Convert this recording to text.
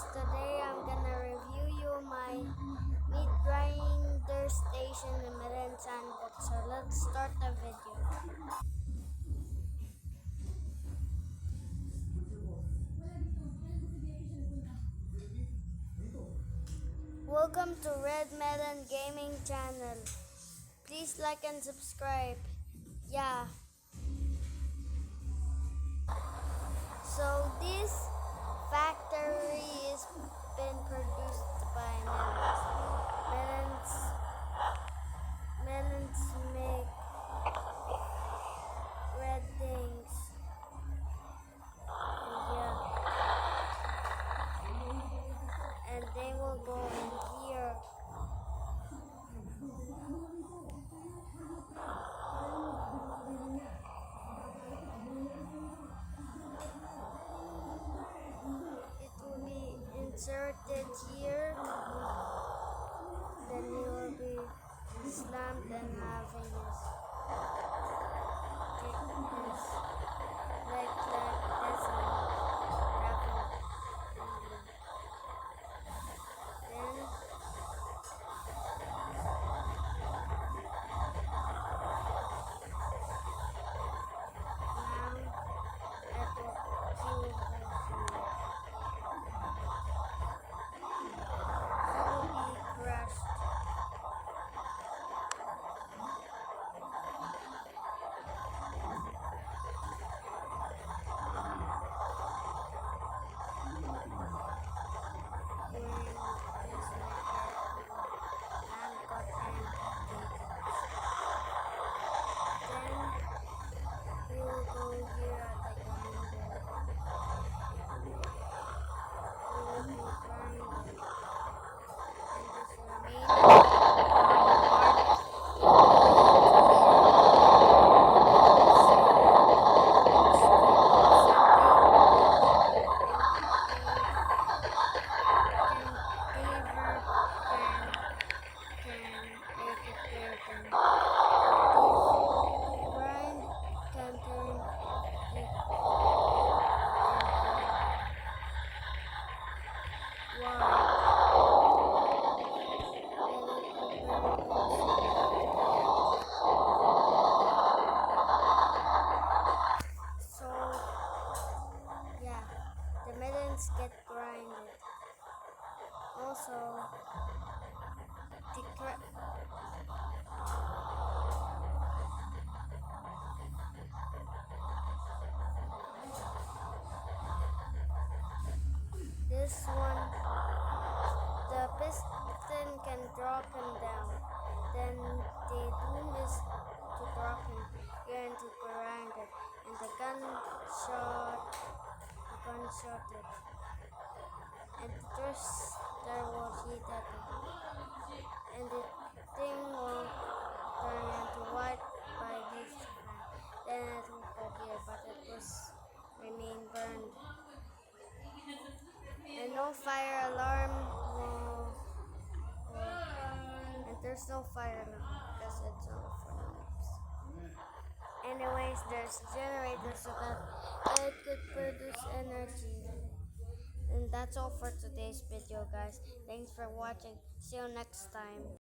today I'm gonna review you my meat grinder station in Miran Sandbox. So let's start the video. Welcome to Red Melon Gaming Channel. Please like and subscribe. Yeah. So this factory is been produced by melons. Melons melons make red things. And they will go in here. It will be inserted here. Then it will be slammed and having this. Take this. Like this and wrap it. Then the melons get grinded. Also, the this one, the piston can drop him down. Then the doom is to drop him here and to grind it. And the gunshot it. And the thruster will hit at it. And the thing will turn into white by this time. Then it will go here, but it will remain burned. And no fire alarm will and there's no fire alarm because it's only for lamps. Anyways, there's generators so that it could produce energy. And that's all for today's video, guys. Thanks for watching. See you next time.